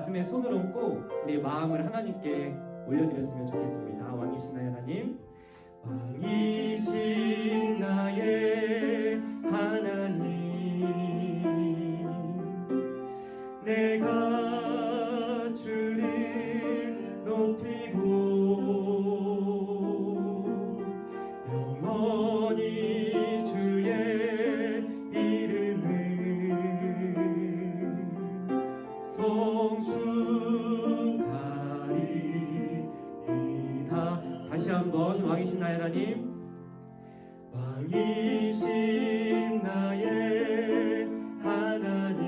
가슴에 손을 얹고 우리 마음을 하나님께 올려드렸으면 좋겠습니다. 왕이신 나의 하나님, 왕이신 나의 하나님, 내가 주를 높이고 영원히 주의 이름을 송축하리이다. 다시 한번 왕이신 나의 하나님, 왕이신 나의 하나님,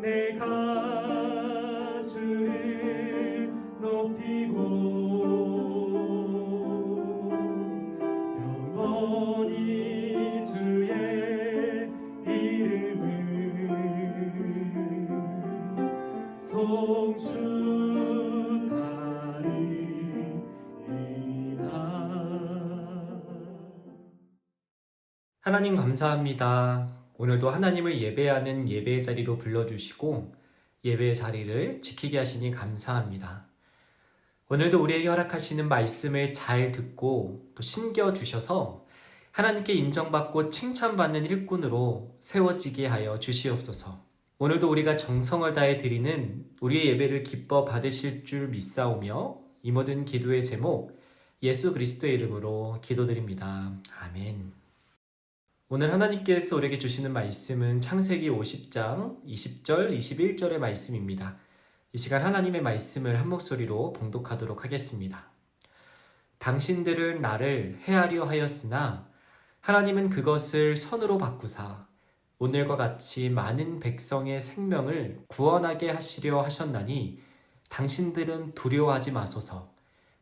내가 주를 높이고 영원히 주의 이름을 송축하리이다. 하나님 감사합니다. 오늘도 하나님을 예배하는 예배의 자리로 불러주시고 예배의 자리를 지키게 하시니 감사합니다. 오늘도 우리에게 허락하시는 말씀을 잘 듣고 또 심겨주셔서 하나님께 인정받고 칭찬받는 일꾼으로 세워지게 하여 주시옵소서. 오늘도 우리가 정성을 다해 드리는 우리의 예배를 기뻐 받으실 줄 믿사오며 이 모든 기도의 제목 예수 그리스도의 이름으로 기도드립니다. 아멘. 오늘 하나님께서 우리에게 주시는 말씀은 창세기 50장 20절 21절의 말씀입니다. 이 시간 하나님의 말씀을 한 목소리로 봉독하도록 하겠습니다. 당신들을 나를 해하려 하였으나 하나님은 그것을 선으로 바꾸사 오늘과 같이 많은 백성의 생명을 구원하게 하시려 하셨나니 당신들은 두려워하지 마소서.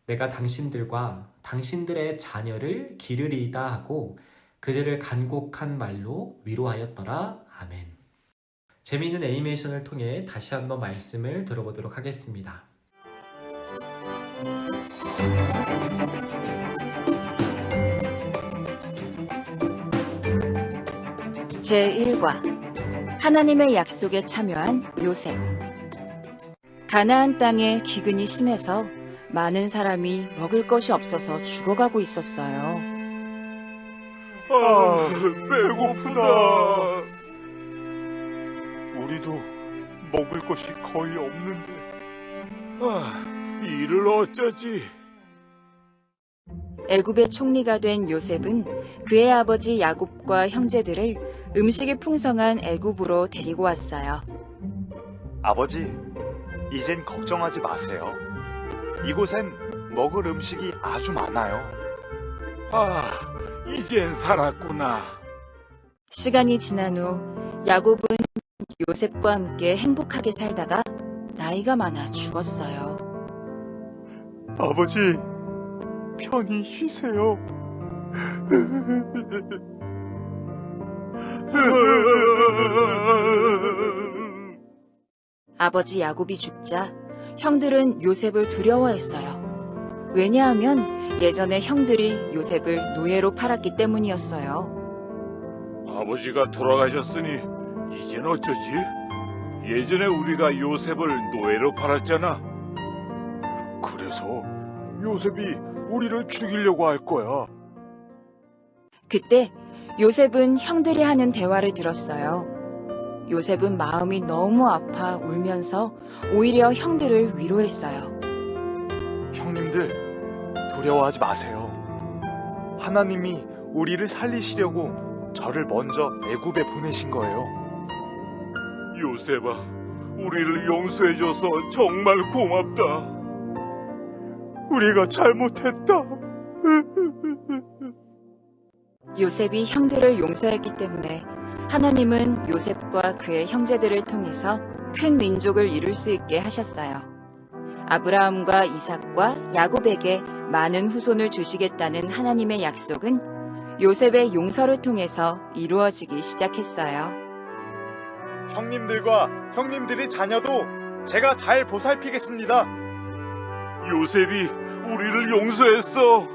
내가 당신들과 당신들의 자녀를 기르리이다 하고 그들을 간곡한 말로 위로하였더라. 아멘. 재미있는 애니메이션을 통해 다시 한번 말씀을 들어보도록 하겠습니다. 제1과 하나님의 약속에 참여한 요셉. 가나안 땅에 기근이 심해서 많은 사람이 먹을 것이 없어서 죽어가고 있었어요. 배고프다. 우리도 먹을 것이 거의 없는데. 이를 어쩌지? 애굽의 총리가 된 요셉은 그의 아버지 야곱과 형제들을 음식이 풍성한 애굽으로 데리고 왔어요. 아버지, 이젠 걱정하지 마세요. 이곳엔 먹을 음식이 아주 많아요. 이젠 살았구나. 시간이 지난 후 야곱은 요셉과 함께 행복하게 살다가 나이가 많아 죽었어요. 아버지, 편히 쉬세요. 아버지 야곱이 죽자 형들은 요셉을 두려워했어요. 왜냐하면 예전에 형들이 요셉을 노예로 팔았기 때문이었어요. 아버지가 돌아가셨으니 이젠 어쩌지? 예전에 우리가 요셉을 노예로 팔았잖아. 그래서 요셉이 우리를 죽이려고 할 거야. 그때 요셉은 형들이 하는 대화를 들었어요. 요셉은 마음이 너무 아파 울면서 오히려 형들을 위로했어요. 형님들, 두려워하지 마세요. 하나님이 우리를 살리시려고 저를 먼저 애굽에 보내신 거예요. 요셉아, 우리를 용서해줘서 정말 고맙다. 우리가 잘못했다. 요셉이 형들을 용서했기 때문에 하나님은 요셉과 그의 형제들을 통해서 큰 민족을 이룰 수 있게 하셨어요. 아브라함과 이삭과 야곱에게 많은 후손을 주시겠다는 하나님의 약속은 요셉의 용서를 통해서 이루어지기 시작했어요. 형님들과 형님들의 자녀도 제가 잘 보살피겠습니다. 요셉이 우리를 용서했어.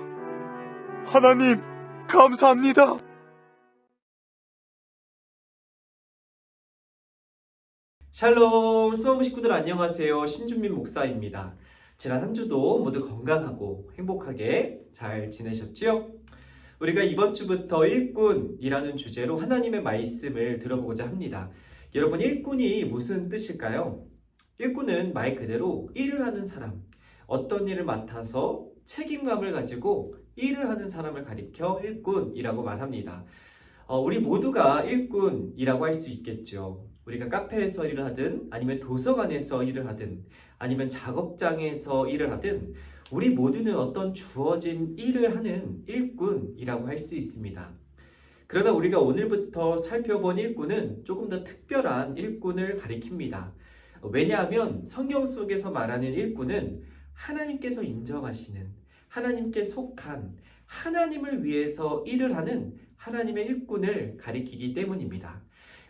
하나님, 감사합니다. 샬롬 수원부 식구들 안녕하세요. 신준민 목사입니다. 지난 한 주도 모두 건강하고 행복하게 잘 지내셨지요? 우리가 이번 주부터 일꾼이라는 주제로 하나님의 말씀을 들어보고자 합니다. 여러분, 일꾼이 무슨 뜻일까요? 일꾼은 말 그대로 일을 하는 사람, 어떤 일을 맡아서 책임감을 가지고 일을 하는 사람을 가리켜 일꾼이라고 말합니다. 우리 모두가 일꾼이라고 할 수 있겠죠. 우리가 카페에서 일을 하든 아니면 도서관에서 일을 하든 아니면 작업장에서 일을 하든 우리 모두는 어떤 주어진 일을 하는 일꾼이라고 할 수 있습니다. 그러나 우리가 오늘부터 살펴본 일꾼은 조금 더 특별한 일꾼을 가리킵니다. 왜냐하면 성경 속에서 말하는 일꾼은 하나님께서 인정하시는, 하나님께 속한, 하나님을 위해서 일을 하는 하나님의 일꾼을 가리키기 때문입니다.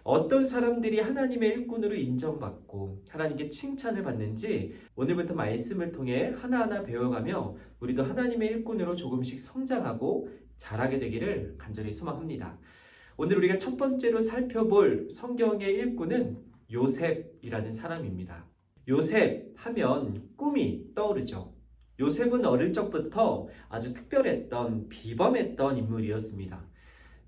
어떤 사람들이 하나님의 일꾼으로 인정받고 하나님께 칭찬을 받는지 오늘부터 말씀을 통해 하나하나 배워가며 우리도 하나님의 일꾼으로 조금씩 성장하고 자라게 되기를 간절히 소망합니다. 오늘 우리가 첫 번째로 살펴볼 성경의 일꾼은 요셉이라는 사람입니다. 요셉 하면 꿈이 떠오르죠. 요셉은 어릴 적부터 아주 특별했던, 비범했던 인물이었습니다.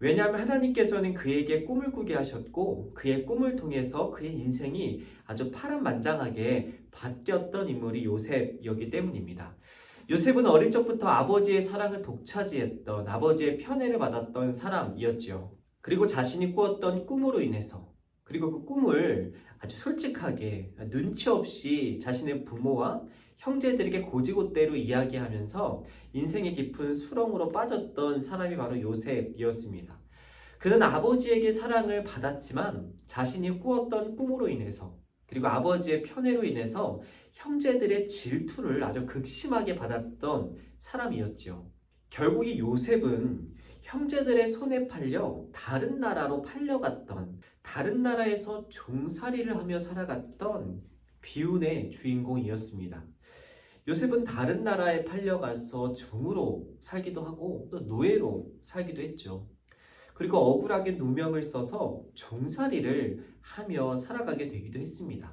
왜냐하면 하나님께서는 그에게 꿈을 꾸게 하셨고 그의 꿈을 통해서 그의 인생이 아주 파란만장하게 바뀌었던 인물이 요셉이었기 때문입니다. 요셉은 어릴 적부터 아버지의 사랑을 독차지했던, 아버지의 편애를 받았던 사람이었지요. 그리고 자신이 꾸었던 꿈으로 인해서, 그리고 그 꿈을 아주 솔직하게 눈치 없이 자신의 부모와 형제들에게 고지고대로 이야기하면서 인생의 깊은 수렁으로 빠졌던 사람이 바로 요셉이었습니다. 그는 아버지에게 사랑을 받았지만 자신이 꾸었던 꿈으로 인해서, 그리고 아버지의 편애로 인해서 형제들의 질투를 아주 극심하게 받았던 사람이었죠. 결국 이 요셉은 형제들의 손에 팔려 다른 나라로 팔려갔던, 다른 나라에서 종살이를 하며 살아갔던 비운의 주인공이었습니다. 요셉은 다른 나라에 팔려가서 종으로 살기도 하고 또 노예로 살기도 했죠. 그리고 억울하게 누명을 써서 종살이를 하며 살아가게 되기도 했습니다.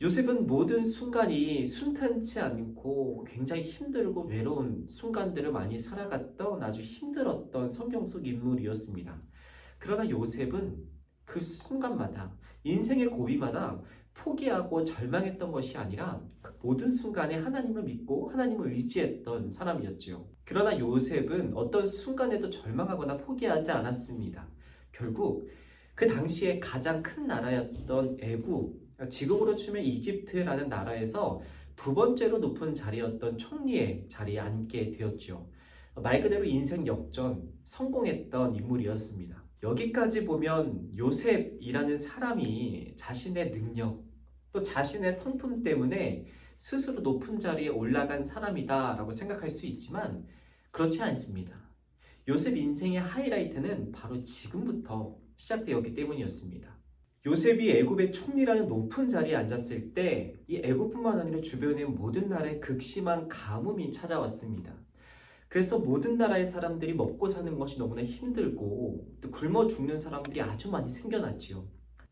요셉은 모든 순간이 순탄치 않고 굉장히 힘들고 외로운 순간들을 많이 살아갔던 아주 힘들었던 성경 속 인물이었습니다. 그러나 요셉은 그 순간마다, 인생의 고비마다 포기하고 절망했던 것이 아니라 그 모든 순간에 하나님을 믿고 하나님을 의지했던 사람이었죠. 그러나 요셉은 어떤 순간에도 절망하거나 포기하지 않았습니다. 결국 그 당시에 가장 큰 나라였던 애굽, 지금으로 치면 이집트라는 나라에서 두 번째로 높은 자리였던 총리의 자리에 앉게 되었죠. 말 그대로 인생 역전, 성공했던 인물이었습니다. 여기까지 보면 요셉이라는 사람이 자신의 능력, 또 자신의 성품 때문에 스스로 높은 자리에 올라간 사람이다라고 생각할 수 있지만 그렇지 않습니다. 요셉 인생의 하이라이트는 바로 지금부터 시작되었기 때문이었습니다. 요셉이 애굽의 총리라는 높은 자리에 앉았을 때 이 애굽뿐만 아니라 주변의 모든 나라에 극심한 가뭄이 찾아왔습니다. 그래서 모든 나라의 사람들이 먹고 사는 것이 너무나 힘들고 또 굶어 죽는 사람들이 아주 많이 생겨났지요.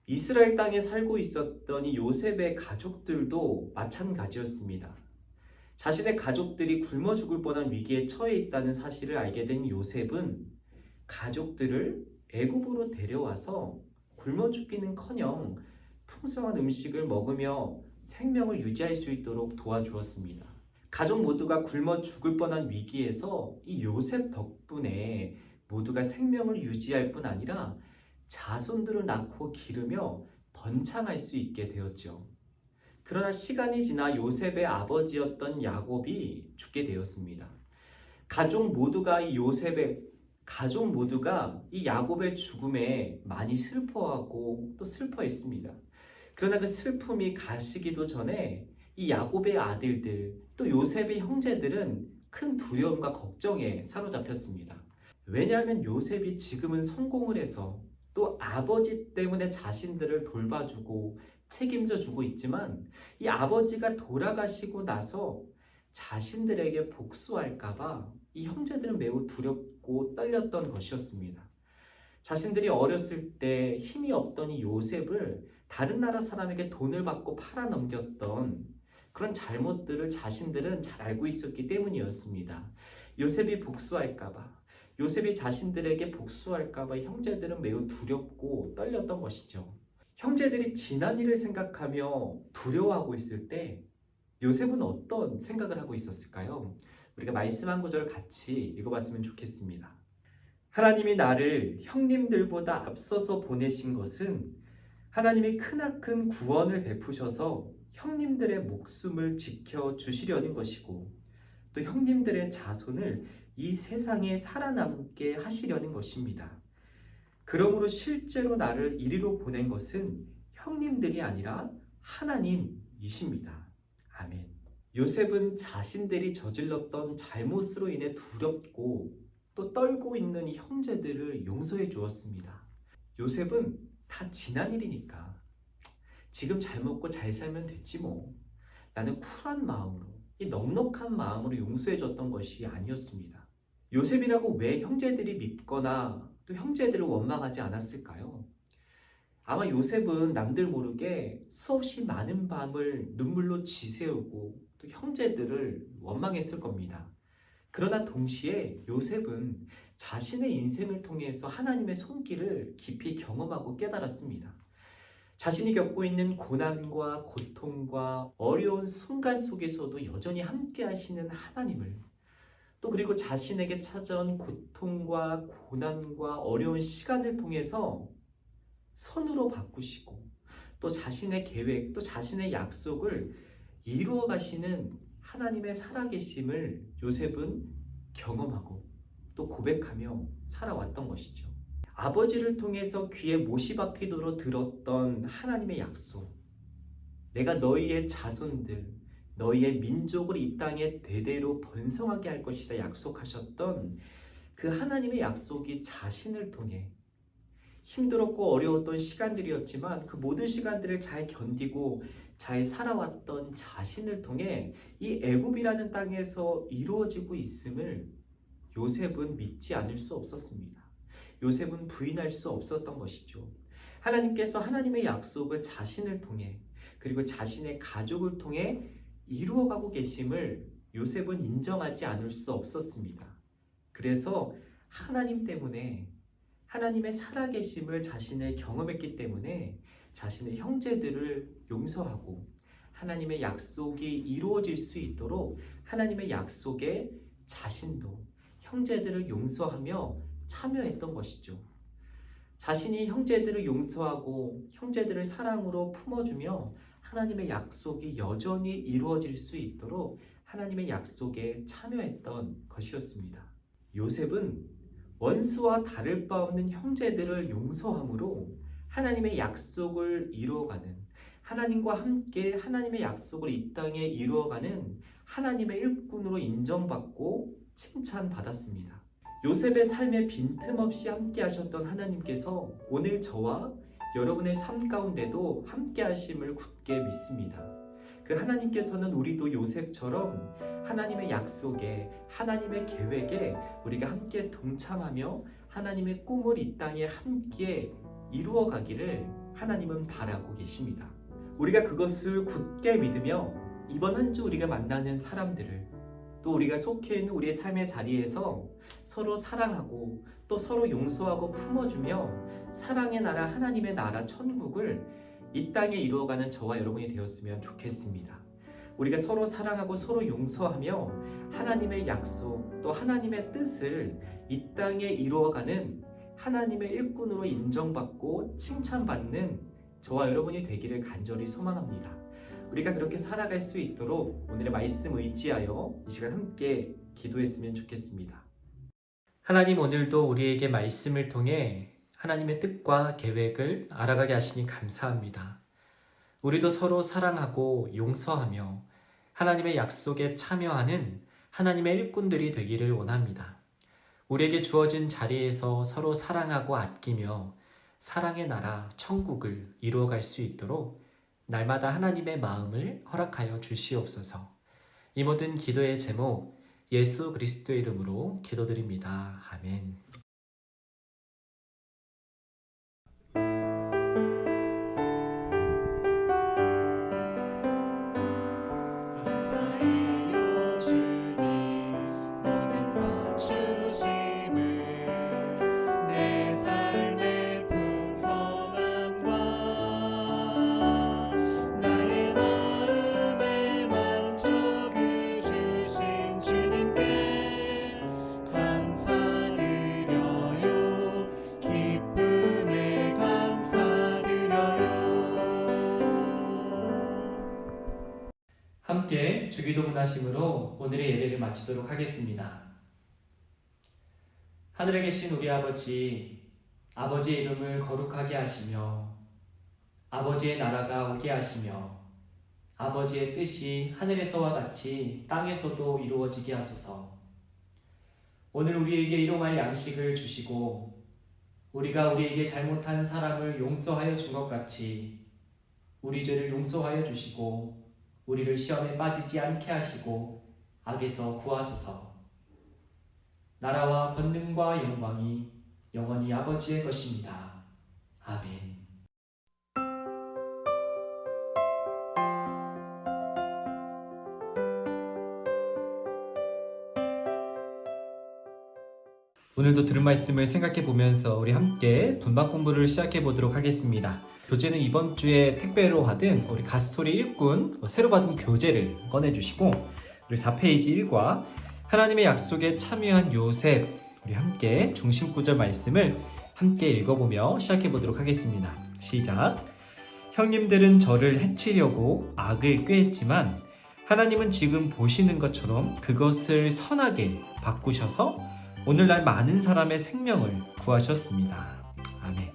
이스라엘 땅에 살고 있었던 이 요셉의 가족들도 마찬가지였습니다. 자신의 가족들이 굶어 죽을 뻔한 위기에 처해 있다는 사실을 알게 된 요셉은 가족들을 애굽으로 데려와서 굶어 죽기는커녕 풍성한 음식을 먹으며 생명을 유지할 수 있도록 도와주었습니다. 가족 모두가 굶어 죽을 뻔한 위기에서 이 요셉 덕분에 모두가 생명을 유지할 뿐 아니라 자손들을 낳고 기르며 번창할 수 있게 되었죠. 그러나 시간이 지나 요셉의 아버지였던 야곱이 죽게 되었습니다. 가족 모두가 이 야곱의 죽음에 많이 슬퍼하고 또 슬퍼했습니다. 그러나 그 슬픔이 가시기도 전에 이 야곱의 아들들, 또 요셉의 형제들은 큰 두려움과 걱정에 사로잡혔습니다. 왜냐하면 요셉이 지금은 성공을 해서 또 아버지 때문에 자신들을 돌봐주고 책임져주고 있지만 이 아버지가 돌아가시고 나서 자신들에게 복수할까봐 이 형제들은 매우 두렵고 떨렸던 것이었습니다. 자신들이 어렸을 때 힘이 없던 이 요셉을 다른 나라 사람에게 돈을 받고 팔아넘겼던 그런 잘못들을 자신들은 잘 알고 있었기 때문이었습니다. 요셉이 복수할까봐, 요셉이 자신들에게 복수할까봐 형제들은 매우 두렵고 떨렸던 것이죠. 형제들이 지난 일을 생각하며 두려워하고 있을 때 요셉은 어떤 생각을 하고 있었을까요? 우리가 말씀 한 구절 같이 읽어봤으면 좋겠습니다. 하나님이 나를 형님들보다 앞서서 보내신 것은 하나님이 크나큰 구원을 베푸셔서 형님들의 목숨을 지켜주시려는 것이고 또 형님들의 자손을 이 세상에 살아남게 하시려는 것입니다. 그러므로 실제로 나를 이리로 보낸 것은 형님들이 아니라 하나님이십니다. 아멘. 요셉은 자신들이 저질렀던 잘못으로 인해 두렵고 또 떨고 있는 이 형제들을 용서해 주었습니다. 요셉은 다 지난 일이니까 지금 잘 먹고 잘 살면 됐지 뭐. 나는 쿨한 마음으로, 이 넉넉한 마음으로 용서해 줬던 것이 아니었습니다. 요셉이라고 왜 형제들이 밉거나 또 형제들을 원망하지 않았을까요? 아마 요셉은 남들 모르게 수없이 많은 밤을 눈물로 쥐세우고 또 형제들을 원망했을 겁니다. 그러나 동시에 요셉은 자신의 인생을 통해서 하나님의 손길을 깊이 경험하고 깨달았습니다. 자신이 겪고 있는 고난과 고통과 어려운 순간 속에서도 여전히 함께 하시는 하나님을, 또 그리고 자신에게 찾아온 고통과 고난과 어려운 시간을 통해서 선으로 바꾸시고 또 자신의 계획, 또 자신의 약속을 이루어 가시는 하나님의 살아계심을 요셉은 경험하고 또 고백하며 살아왔던 것이죠. 아버지를 통해서 귀에 못이 박히도록 들었던 하나님의 약속, 내가 너희의 자손들, 너희의 민족을 이 땅에 대대로 번성하게 할 것이다 약속하셨던 그 하나님의 약속이 자신을 통해 힘들었고 어려웠던 시간들이었지만 그 모든 시간들을 잘 견디고 잘 살아왔던 자신을 통해 이 애굽이라는 땅에서 이루어지고 있음을 요셉은 믿지 않을 수 없었습니다. 요셉은 부인할 수 없었던 것이죠. 하나님께서 하나님의 약속을 자신을 통해 그리고 자신의 가족을 통해 이루어가고 계심을 요셉은 인정하지 않을 수 없었습니다. 그래서 하나님 때문에 하나님의 살아계심을 자신을 경험했기 때문에 자신의 형제들을 용서하고 하나님의 약속이 이루어질 수 있도록 하나님의 약속에 자신도 형제들을 용서하며 참여했던 것이죠. 자신이 형제들을 용서하고 형제들을 사랑으로 품어주며 하나님의 약속이 여전히 이루어질 수 있도록 하나님의 약속에 참여했던 것이었습니다. 요셉은 원수와 다를 바 없는 형제들을 용서함으로 하나님의 약속을 이루어가는, 하나님과 함께 하나님의 약속을 이 땅에 이루어가는 하나님의 일꾼으로 인정받고 칭찬받았습니다. 요셉의 삶에 빈틈없이 함께 하셨던 하나님께서 오늘 저와 여러분의 삶 가운데도 함께 하심을 굳게 믿습니다. 그 하나님께서는 우리도 요셉처럼 하나님의 약속에, 하나님의 계획에 우리가 함께 동참하며 하나님의 꿈을 이 땅에 함께 이루어가기를 하나님은 바라고 계십니다. 우리가 그것을 굳게 믿으며 이번 한 주 우리가 만나는 사람들을, 또 우리가 속해 있는 우리의 삶의 자리에서 서로 사랑하고 또 서로 용서하고 품어주며 사랑의 나라, 하나님의 나라 천국을 이 땅에 이루어가는 저와 여러분이 되었으면 좋겠습니다. 우리가 서로 사랑하고 서로 용서하며 하나님의 약속 또 하나님의 뜻을 이 땅에 이루어가는 하나님의 일꾼으로 인정받고 칭찬받는 저와 여러분이 되기를 간절히 소망합니다. 우리가 그렇게 살아갈 수 있도록 오늘의 말씀 의지하여 이 시간 함께 기도했으면 좋겠습니다. 하나님, 오늘도 우리에게 말씀을 통해 하나님의 뜻과 계획을 알아가게 하시니 감사합니다. 우리도 서로 사랑하고 용서하며 하나님의 약속에 참여하는 하나님의 일꾼들이 되기를 원합니다. 우리에게 주어진 자리에서 서로 사랑하고 아끼며 사랑의 나라 천국을 이루어갈 수 있도록 날마다 하나님의 마음을 허락하여 주시옵소서. 이 모든 기도의 제목 예수 그리스도의 이름으로 기도드립니다. 아멘. 주기도문 하심으로 오늘의 예배를 마치도록 하겠습니다. 하늘에 계신 우리 아버지, 아버지의 이름을 거룩하게 하시며 아버지의 나라가 오게 하시며 아버지의 뜻이 하늘에서와 같이 땅에서도 이루어지게 하소서. 오늘 우리에게 일용할 양식을 주시고 우리가 우리에게 잘못한 사람을 용서하여 준 것 같이 우리 죄를 용서하여 주시고 우리를 시험에 빠지지 않게 하시고 악에서 구하소서. 나라와 권능과 영광이 영원히 아버지의 것입니다. 아멘. 오늘도 들은 말씀을 생각해 보면서 우리 함께 분박 공부를 시작해 보도록 하겠습니다. 교재는 이번 주에 택배로 받은 우리 가스토리 일꾼 새로 받은 교재를 꺼내주시고 우리 4페이지 1과 하나님의 약속에 참여한 요셉 우리 함께 중심 구절 말씀을 함께 읽어보며 시작해 보도록 하겠습니다. 시작. 형님들은 저를 해치려고 악을 꾀했지만 하나님은 지금 보시는 것처럼 그것을 선하게 바꾸셔서 오늘날 많은 사람의 생명을 구하셨습니다. 아멘.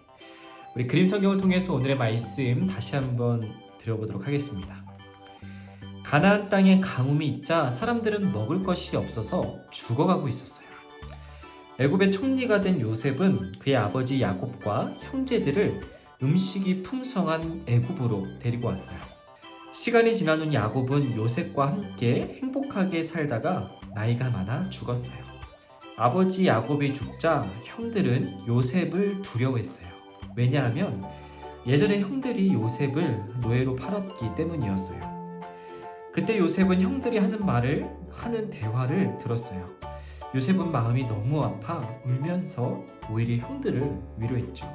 우리 그림 성경을 통해서 오늘의 말씀 다시 한번 들어보도록 하겠습니다. 가나안 땅에 가뭄이 있자 사람들은 먹을 것이 없어서 죽어가고 있었어요. 애굽의 총리가 된 요셉은 그의 아버지 야곱과 형제들을 음식이 풍성한 애굽으로 데리고 왔어요. 시간이 지난 후 야곱은 요셉과 함께 행복하게 살다가 나이가 많아 죽었어요. 아버지 야곱이 죽자 형들은 요셉을 두려워했어요. 왜냐하면 예전에 형들이 요셉을 노예로 팔았기 때문이었어요. 그때 요셉은 형들이 하는 대화를 들었어요. 요셉은 마음이 너무 아파 울면서 오히려 형들을 위로했죠.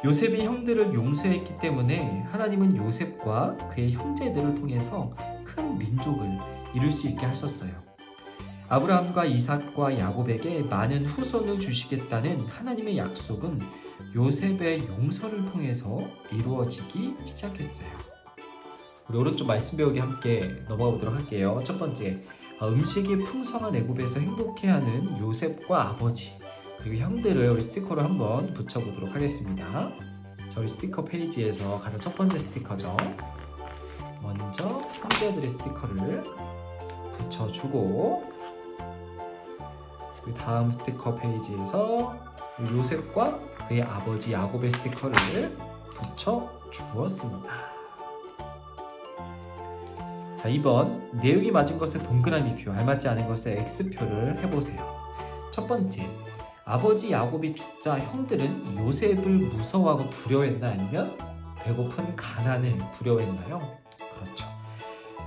요셉이 형들을 용서했기 때문에 하나님은 요셉과 그의 형제들을 통해서 큰 민족을 이룰 수 있게 하셨어요. 아브라함과 이삭과 야곱에게 많은 후손을 주시겠다는 하나님의 약속은 요셉의 용서를 통해서 이루어지기 시작했어요. 우리 오른쪽 말씀 배우기 함께 넘어가 보도록 할게요. 첫 번째, 음식이 풍성한 애굽에서 행복해하는 요셉과 아버지 그리고 형들을 우리 스티커로 한번 붙여보도록 하겠습니다. 저희 스티커 페이지에서 가장 첫 번째 스티커죠. 먼저 형제들의 스티커를 붙여주고 다음 스티커 페이지에서 요셉과 그의 아버지 야곱의 스티커를 붙여주었습니다. 자, 2번 내용이 맞은 것에 동그라미표, 알맞지 않은 것에 X표를 해보세요. 첫 번째, 아버지 야곱이 죽자 형들은 요셉을 무서워하고 두려워했나 아니면 배고픈 가난을 두려워했나요? 그렇죠.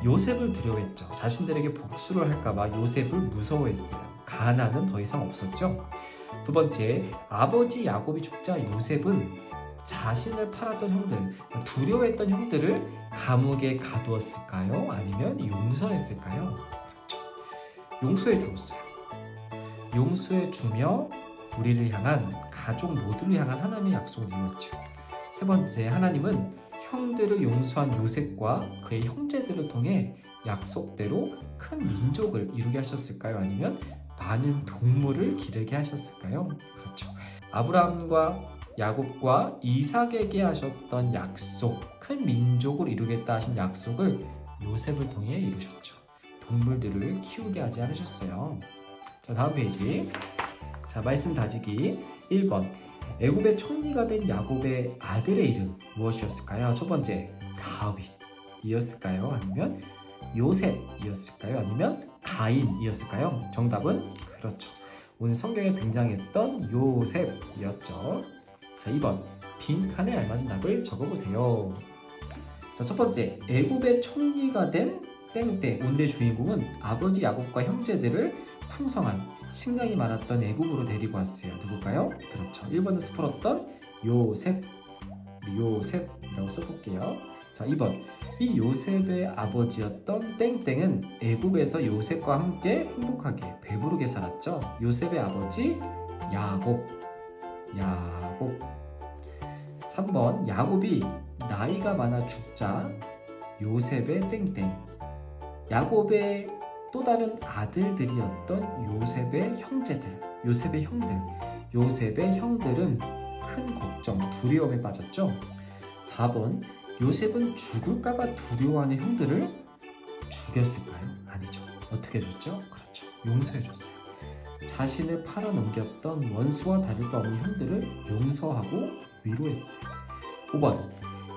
요셉을 두려워했죠. 자신들에게 복수를 할까봐 요셉을 무서워했어요. 가난은 더 이상 없었죠. 두 번째, 아버지 야곱이 죽자 요셉은 자신을 팔았던 형들, 두려워했던 형들을 감옥에 가두었을까요? 아니면 용서했을까요? 그렇죠. 용서해 주었어요. 용서해 주며 우리를 향한, 가족 모두를 향한 하나님의 약속을 이루었죠. 세 번째, 하나님은 형들을 용서한 요셉과 그의 형제들을 통해 약속대로 큰 민족을 이루게 하셨을까요? 아니면 많은 동물을 기르게 하셨을까요? 그렇죠. 아브라함과 야곱과 이삭에게 하셨던 약속, 큰 민족을 이루겠다 하신 약속을 요셉을 통해 이루셨죠. 동물들을 키우게 하지 않으셨어요. 자, 다음 페이지. 자, 말씀 다지기 1번. 애굽의 총리가 된 야곱의 아들의 이름 무엇이었을까요? 첫 번째, 다윗이었을까요? 아니면 요셉이었을까요? 아니면 가인이었을까요? 정답은 그렇죠. 오늘 성경에 등장했던 요셉이었죠. 자, 2번. 빈칸에 알맞은 답을 적어보세요. 자, 첫 번째, 애굽의 총리가 된 땡땡. 오늘의 주인공은 아버지 야곱과 형제들을 풍성한 식량이 많았던 애굽으로 데리고 왔어요. 누굴까요? 그렇죠. 1번에서 풀었던 요셉이라고 써볼게요. 자, 2번. 이 요셉의 아버지였던 땡땡은 애굽에서 요셉과 함께 행복하게 배부르게 살았죠. 요셉의 아버지 야곱. 3번. 야곱이 나이가 많아 죽자 요셉의 땡땡. 야곱의 또 다른 아들들이었던 요셉의 형제들, 요셉의 형들은 큰 걱정, 두려움에 빠졌죠. 4번, 요셉은 죽을까봐 두려워하는 형들을 죽였을까요? 아니죠. 어떻게 해줬죠? 그렇죠. 용서해줬어요. 자신을 팔아넘겼던 원수와 다를 바 없는 형들을 용서하고 위로했어요. 5번,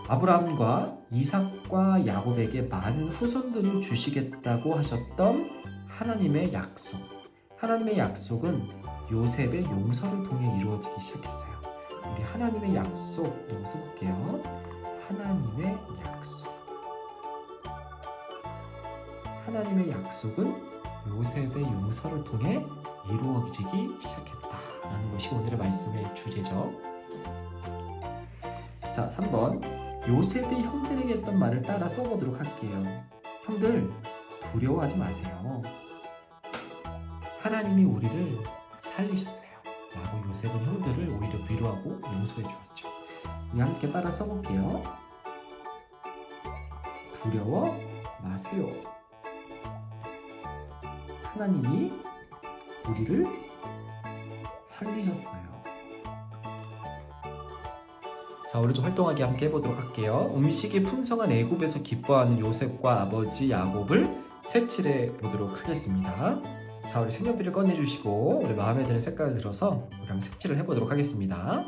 아브라함과 이삭과 야곱에게 많은 후손들을 주시겠다고 하셨던 하나님의 약속. 하나님의 약속은 요셉의 용서를 통해 이루어지기 시작했어요. 우리 하나님의 약속 여기서 볼게요. 하나님의 약속. 하나님의 약속은 요셉의 용서를 통해 이루어지기 시작했다라는 것이 오늘의 말씀의 주제죠. 자, 3번. 요셉이 형들에게 했던 말을 따라 써보도록 할게요. 형들, 두려워하지 마세요. 하나님이 우리를 살리셨어요. 라고 요셉은 형들을 오히려 위로하고 용서해 주었죠. 우리 함께 따라 써볼게요. 두려워 마세요. 하나님이 우리를 살리셨어요. 자, 우리 좀 활동하게 함께 해보도록 할게요. 음식이 풍성한 애굽에서 기뻐하는 요셉과 아버지 야곱을 색칠해 보도록 하겠습니다. 자, 우리 색연필을 꺼내주시고 우리 마음에 드는 색깔을 들어서 우리 한번 색칠을 해보도록 하겠습니다.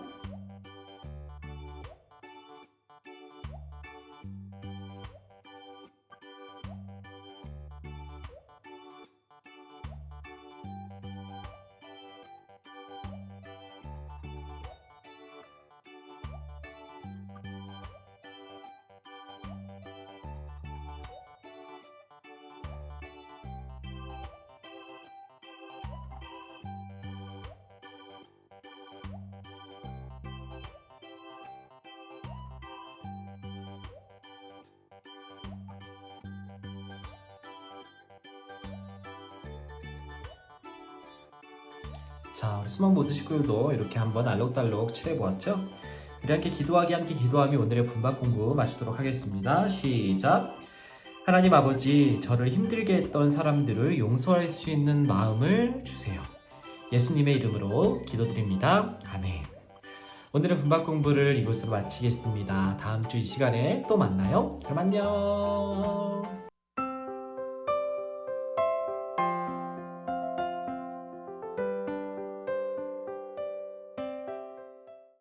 자, 우리 수망보드 식구들도 이렇게 한번 알록달록 칠해보았죠? 우리 함께 기도하며 오늘의 분박 공부 마치도록 하겠습니다. 시작! 하나님 아버지, 저를 힘들게 했던 사람들을 용서할 수 있는 마음을 주세요. 예수님의 이름으로 기도드립니다. 아멘. 오늘의 분박 공부를 이곳으로 마치겠습니다. 다음 주 이 시간에 또 만나요. 그럼 안녕.